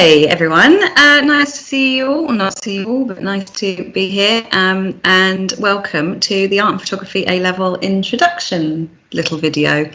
Hi everyone, nice to see you all, or not see you all, but nice to be here, and welcome to the Art and Photography A-Level introduction little video.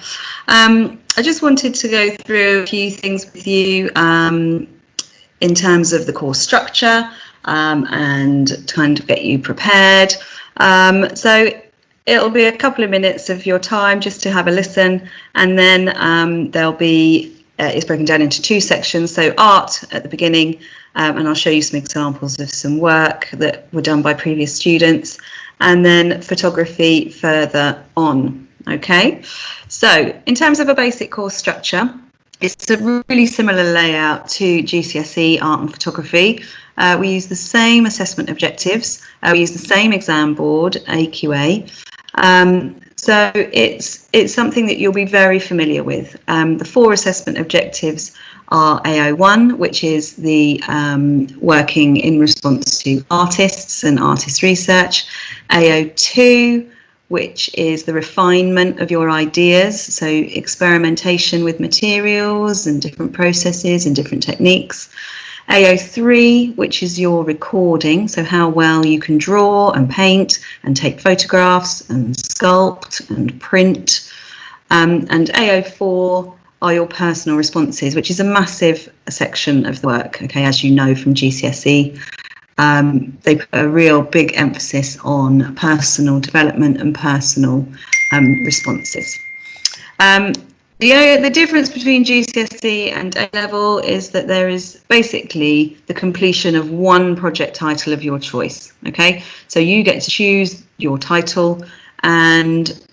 I just wanted to go through a few things with you in terms of the course structure and kind of get you prepared. So it'll be a couple of minutes of your time just to have a listen, and then there'll be it's broken down into two sections. So art at the beginning, and I'll show you some examples of some work that were done by previous students, and then photography further on. Okay, so in terms of a basic course structure, it's a really similar layout to GCSE art and photography. We use the same assessment objectives, we use the same exam board, AQA. So it's something that you'll be very familiar with. The four assessment objectives are AO1, which is the working in response to artists and artist research. AO2, which is the refinement of your ideas, so experimentation with materials and different processes and different techniques. AO3, which is your recording, so how well you can draw and paint and take photographs and sculpt and print. And AO4 are your personal responses, which is a massive section of the work, okay, as you know from GCSE. They put a real big emphasis on personal development and personal responses. The difference between GCSE and A-Level is that there is basically the completion of one project title of your choice, okay? So you get to choose your title, and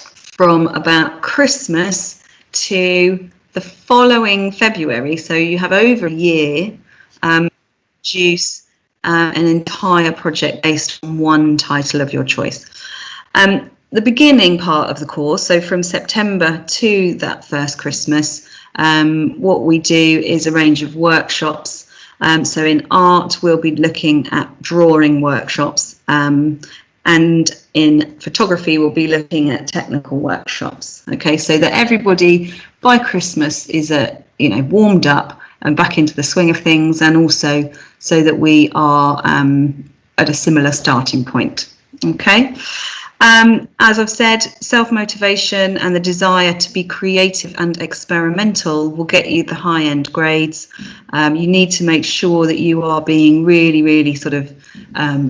from about Christmas to the following February, so you have over a year, produce an entire project based on one title of your choice. The beginning part of the course, so from September to that first Christmas, what we do is a range of workshops. So in art, we'll be looking at drawing workshops, and in photography, we'll be looking at technical workshops. Okay, so that everybody by Christmas is warmed up and back into the swing of things, and also so that we are at a similar starting point. Okay. As I've said, self-motivation and the desire to be creative and experimental will get you the high-end grades. You need to make sure that you are being really sort of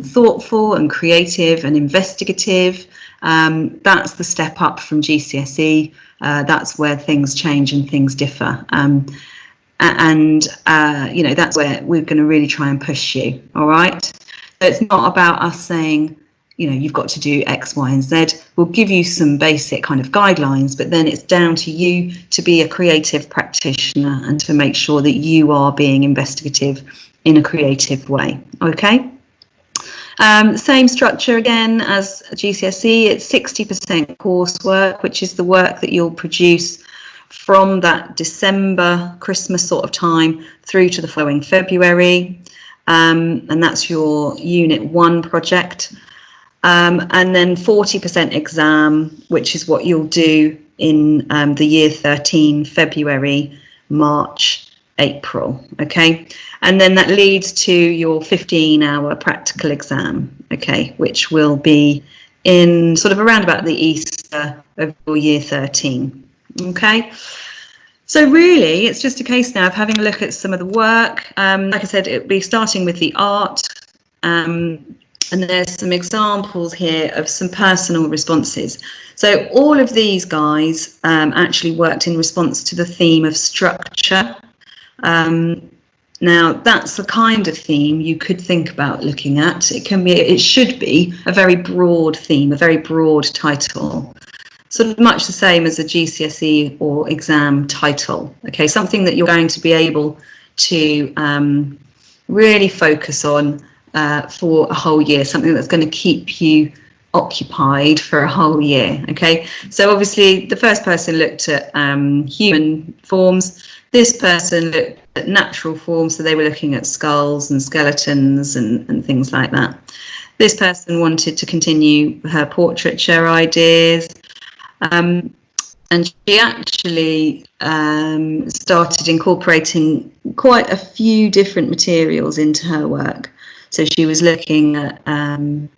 thoughtful and creative and investigative. That's the step up from GCSE. That's where things change and things differ. That's where we're going to really try and push you. All right. So it's not about us saying, you've got to do X, Y, and Z. We'll give you some basic kind of guidelines, but then it's down to you to be a creative practitioner and to make sure that you are being investigative in a creative way. Okay. Same structure again as GCSE. It's 60% coursework, which is the work that you'll produce from that December, Christmas sort of time through to the following February. And that's your Unit 1 project. And then 40% exam, which is what you'll do in the year 13, February, March, April, okay? And then that leads to your 15-hour practical exam, okay, which will be in sort of around about the Easter of your year 13, okay? So really, it's just a case now of having a look at some of the work. Like I said, it'll be starting with the art, and there's some examples here of some personal responses. So all of these guys actually worked in response to the theme of structure. Now that's the kind of theme you could think about looking at. It should be a very broad theme, a very broad title, sort of much the same as a GCSE or exam title. Okay, something that you're going to be able to really focus on for a whole year, something that's going to keep you occupied for a whole year. Okay, so obviously the first person looked at human forms. This person looked at natural forms, so they were looking at skulls and skeletons and things like that. This person wanted to continue her portraiture ideas. And she actually started incorporating quite a few different materials into her work. So she was looking at her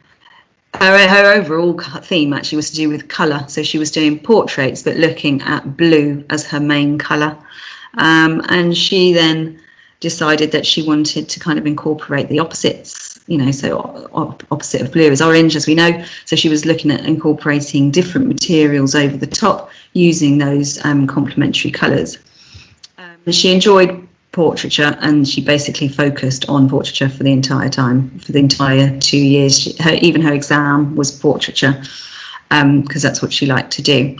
overall theme actually was to do with colour. So she was doing portraits, but looking at blue as her main colour. And she then decided that she wanted to kind of incorporate the opposites, you know, so opposite of blue is orange, as we know. So she was looking at incorporating different materials over the top using those complementary colours. She enjoyed portraiture, and she basically focused on portraiture for the entire time, for the entire 2 years. Even her exam was portraiture, because that's what she liked to do.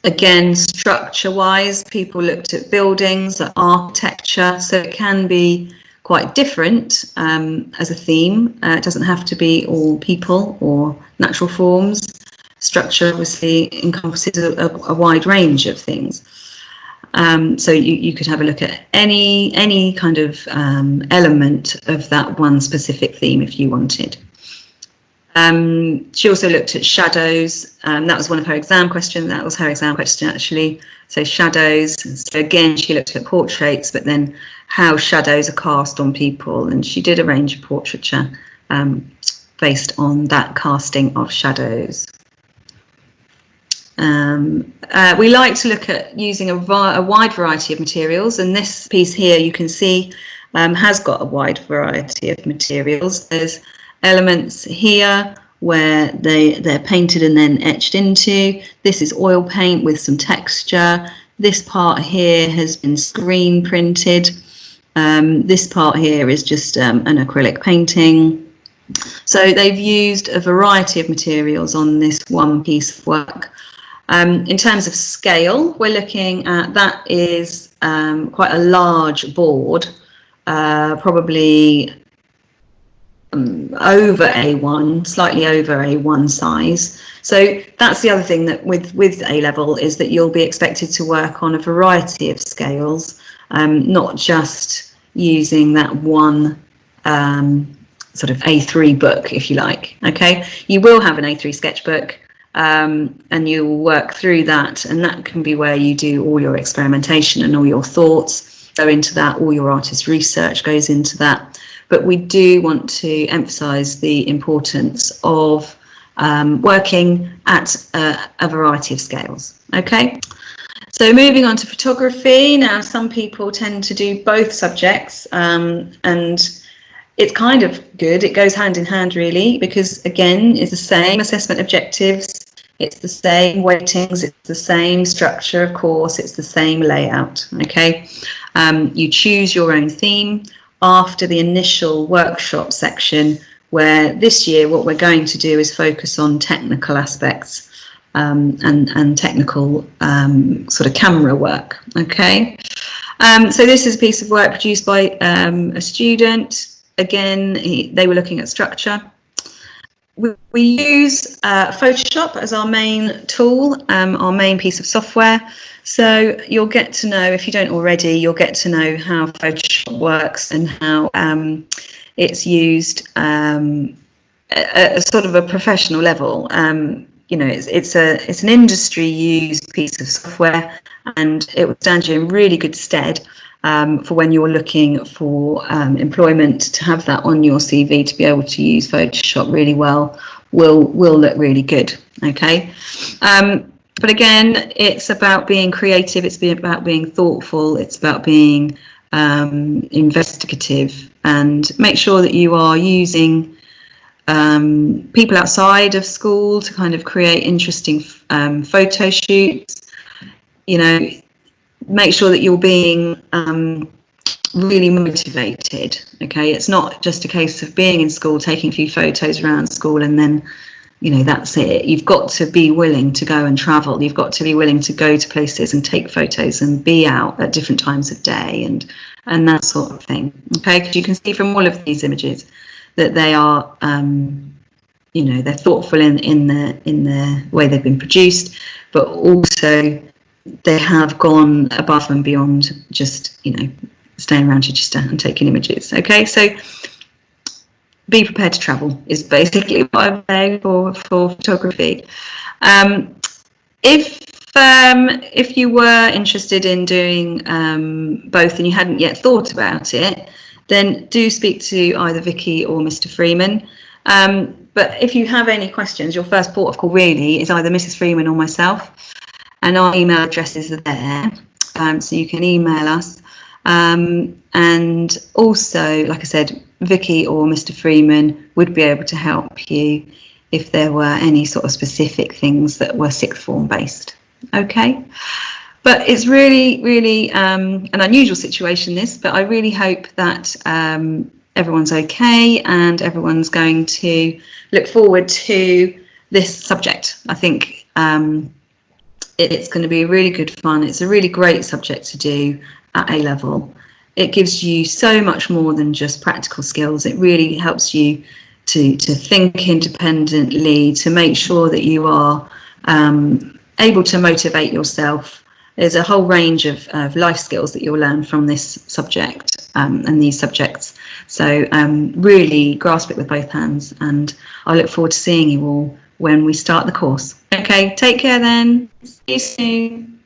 Again, structure-wise, people looked at buildings, at architecture, so it can be quite different as a theme. It doesn't have to be all people or natural forms. Structure obviously encompasses a wide range of things. So you could have a look at any kind of element of that one specific theme if you wanted. She also looked at shadows. That was one of her exam questions. That was her exam question, actually. So shadows. So again, she looked at portraits, but then how shadows are cast on people. And she did a range of portraiture based on that casting of shadows. We like to look at using a wide variety of materials. And this piece here, you can see, has got a wide variety of materials. There's elements here where they're painted and then etched into. This is oil paint with some texture. This part here has been screen printed. This part here is just an acrylic painting. So they've used a variety of materials on this one piece of work. In terms of scale, we're looking at, that is quite a large board, probably over A1, slightly over A1 size. So that's the other thing that with A-level is that you'll be expected to work on a variety of scales, not just using that one sort of A3 book, if you like. Okay, you will have an A3 sketchbook, and you'll work through that, and that can be where you do all your experimentation and all your thoughts go into that, all your artist research goes into that. But we do want to emphasise the importance of working at a variety of scales. Okay, so moving on to photography. Now, some people tend to do both subjects, and it's kind of good. It goes hand in hand, really, because again, it's the same assessment objectives, it's the same weightings, it's the same structure, of course, it's the same layout. Okay, you choose your own theme after the initial workshop section, where this year what we're going to do is focus on technical aspects and technical sort of camera work. Okay, so this is a piece of work produced by a student. Again, they were looking at structure. We use Photoshop as our main tool, our main piece of software. So you'll get to know, if you don't already, you'll get to know how Photoshop works and how it's used at a sort of a professional level. You know, it's an industry used piece of software, and it will stand you in really good stead for when you're looking for employment. To have that on your CV, to be able to use Photoshop really well, will look really good. Okay, but again, it's about being creative, it's about being thoughtful, it's about being investigative, and make sure that you are using people outside of school to kind of create interesting photo shoots. You know, make sure that you're being really motivated. Okay, it's not just a case of being in school, taking a few photos around school, and then, you know, that's it. You've got to be willing to go and travel. You've got to be willing to go to places and take photos and be out at different times of day and that sort of thing. Okay, because you can see from all of these images that they are, you know, they're thoughtful in the way they've been produced, but also they have gone above and beyond just, you know, staying around Chichester and taking images. Okay, so be prepared to travel is basically what I'm saying for photography. If you were interested in doing both and you hadn't yet thought about it, then do speak to either Vicky or Mr. Freeman. But if you have any questions, your first port of call really is either Mrs. Freeman or myself, and our email addresses are there, so you can email us. And also, like I said, Vicky or Mr. Freeman would be able to help you if there were any sort of specific things that were sixth form based. Okay, but it's really an unusual situation, this, but I really hope that everyone's okay and everyone's going to look forward to this subject. I think it's going to be really good fun. It's a really great subject to do at A level. It gives you so much more than just practical skills. It really helps you to think independently, to make sure that you are able to motivate yourself. There's a whole range of life skills that you'll learn from this subject and these subjects. So really grasp it with both hands, and I look forward to seeing you all when we start the course. Okay, take care then. See you soon.